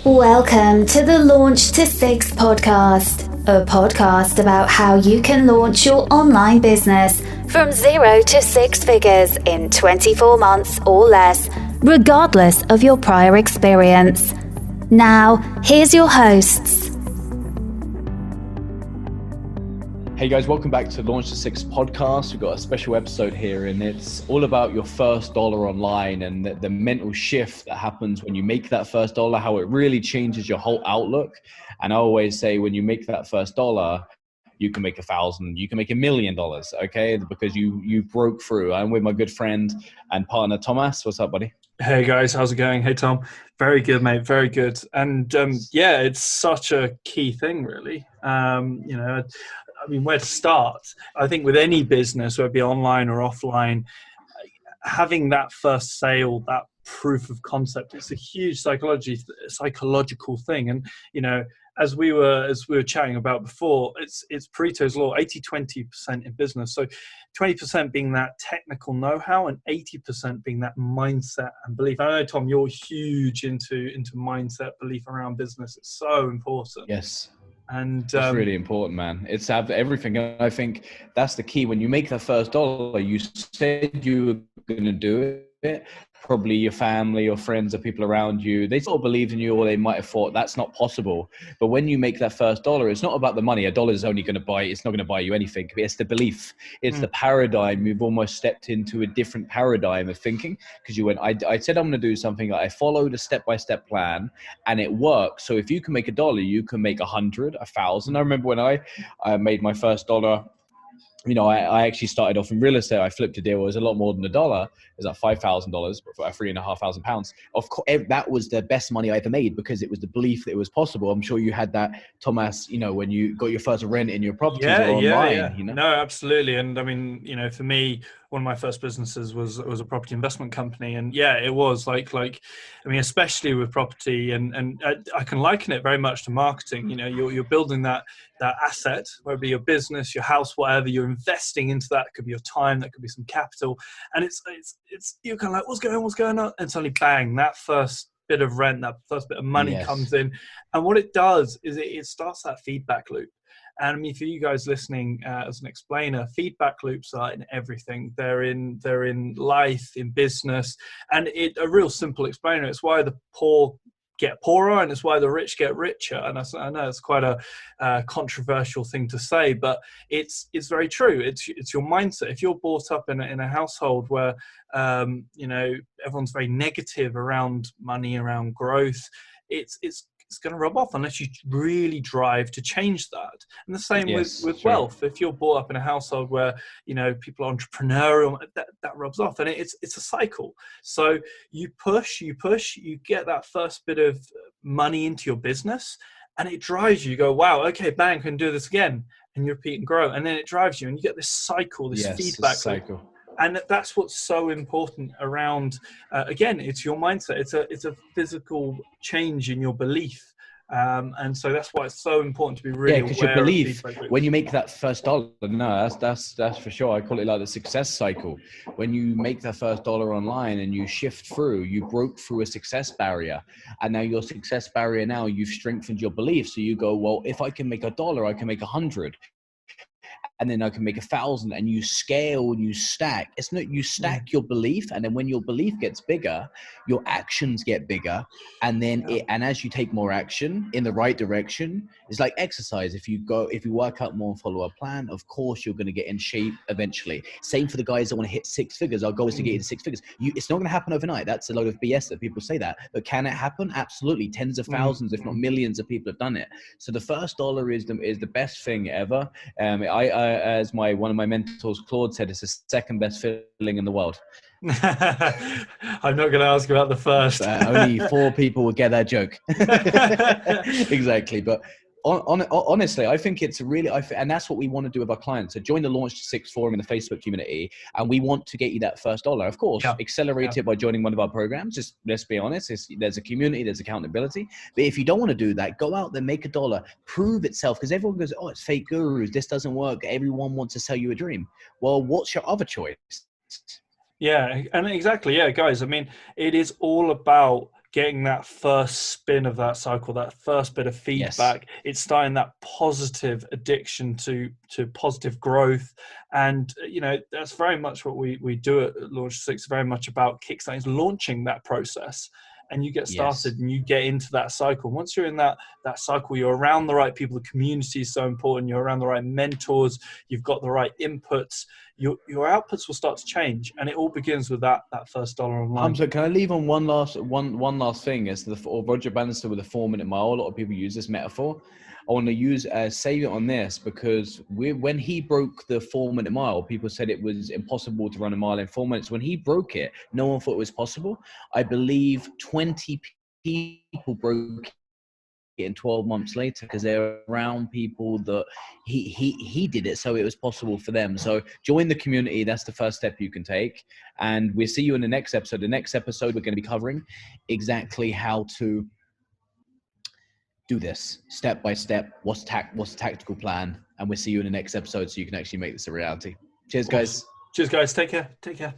Welcome to the Launch to Six podcast, a podcast about how you can launch your online business from 0 to 6 figures in 24 months or less, regardless of your prior experience. Now, here's your hosts. Hey guys, welcome back to Launch to Six podcast. We've got a special episode here and it's all about your first dollar online and the mental shift that happens when you make that first dollar, how it really changes your whole outlook. And I always say when you make that first dollar, you can make 1,000, you can make $1 million, okay? Because you broke through. I'm with my good friend and partner, Thomas. What's up, buddy? Hey guys, how's it going? Hey Tom, very good mate, very good. And yeah, it's such a key thing really. Where to start? I think with any business, whether it be online or offline, having that first sale, that proof of concept, it's a huge psychological thing. And as we were chatting about before, it's Pareto's law, 80-20% in business. So 20% being that technical know-how and 80% being that mindset and belief. I know, Tom, you're huge into mindset, belief around business. It's so important. Yes. And it's really important, man. It's everything. And I think that's the key. When you make the first dollar, you said you were going to do it. Probably your family or friends or people around you, they sort of believed in you, or they might have thought that's not possible. But when you make that first dollar, it's not about the money. $1 is only going to buy, it's not going to buy you anything. It's the belief. It's the paradigm. You've almost stepped into a different paradigm of thinking because you went, I said I'm going to do something. I followed a step-by-step plan and it works. So if you can make $1, you can make 100, 1,000. I remember when I made my first dollar. I actually started off in real estate. I flipped a deal. It was a lot more than $1. It was like $5,000 for £3,500. Of course, that was the best money I ever made because it was the belief that it was possible. I'm sure you had that, Thomas, when you got your first rent in your properties or online. Yeah. No, absolutely. And I mean, for me, one of my first businesses was a property investment company. And yeah, it was especially with property and I can liken it very much to marketing. You're building that asset, whether it be your business, your house, whatever, you're investing into that. It could be your time, that could be some capital. And it's you're kind of like, what's going on? And suddenly bang, that first bit of rent, that first bit of money comes in. And what it does is it starts that feedback loop. And I mean, for you guys listening, as an explainer, feedback loops are in everything. They're in life, in business, and a real simple explainer. It's why the poor get poorer, and it's why the rich get richer. And I know it's quite a controversial thing to say, but it's very true. It's your mindset. If you're brought up in a household where everyone's very negative around money, around growth, it's going to rub off unless you really drive to change that. And the same with wealth. If you're brought up in a household where people are entrepreneurial, that rubs off, and it's a cycle. So you push, you get that first bit of money into your business, and it drives you. You go, wow, okay, bang, can do this again, and you repeat and grow, and then it drives you, and you get this cycle, this feedback cycle. And that's what's so important around, again, it's your mindset. It's a physical change in your belief. And so that's why it's so important to be really aware. Because your belief, when you make that first dollar, that's for sure. I call it like the success cycle. When you make that first dollar online and you shift through, you broke through a success barrier. And now your success barrier, now you've strengthened your belief. So you go, well, if I can make $1, I can make 100. And then I can make 1,000, and you scale and you stack. It's not, you stack your belief, and then when your belief gets bigger, your actions get bigger. And then and as you take more action in the right direction, it's like exercise. If you work out more and follow a plan, of course you're going to get in shape eventually. Same for the guys that want to hit 6 figures. Our goal is to get into 6 figures. It's not going to happen overnight. That's a load of BS that people say that. But can it happen? Absolutely. Tens of thousands, if not millions of people have done it. So the first dollar is the best thing ever. As one of my mentors, Claude, said, it's the second best feeling in the world. I'm not going to ask about the first. Only 4 people would get that joke. Exactly. But honestly, I think it's really, and that's what we want to do with our clients. So join the Launch to Six forum in the Facebook community, and we want to get you that first dollar. Of course, accelerate it by joining one of our programs. Just let's be honest, there's a community, there's accountability. But if you don't want to do that, go out there, make $1, prove itself. Because everyone goes, oh, it's fake gurus, this doesn't work. Everyone wants to sell you a dream. Well, what's your other choice? Yeah, and exactly. Yeah, guys, I mean, it is all about getting that first spin of that cycle, that first bit of feedback. Yes. It's starting that positive addiction to positive growth. And, you know, that's very much what we do at Launch to Six, very much about kickstarting, launching that process. And you get started and you get into that cycle. Once you're in that cycle, you're around the right people. The community is so important. You're around the right mentors. You've got the right inputs. Your outputs will start to change, and it all begins with that first dollar online. Hamza, can I leave on one last thing? As Roger Bannister with the 4-minute mile. A lot of people use this metaphor. I want to use save it on this, because when he broke the 4-minute mile, people said it was impossible to run a mile in 4 minutes. When he broke it, no one thought it was possible. I believe 20 people broke it in 12 months later, because they're around people that he did it, so it was possible for them. So join the community. That's the first step you can take, and we'll see you in the next episode. The next episode, we're going to be covering exactly how to do this step by step. What's the tactical plan? And we'll see you in the next episode, so you can actually make this a reality. Cheers, guys. Cheers, guys. Take care.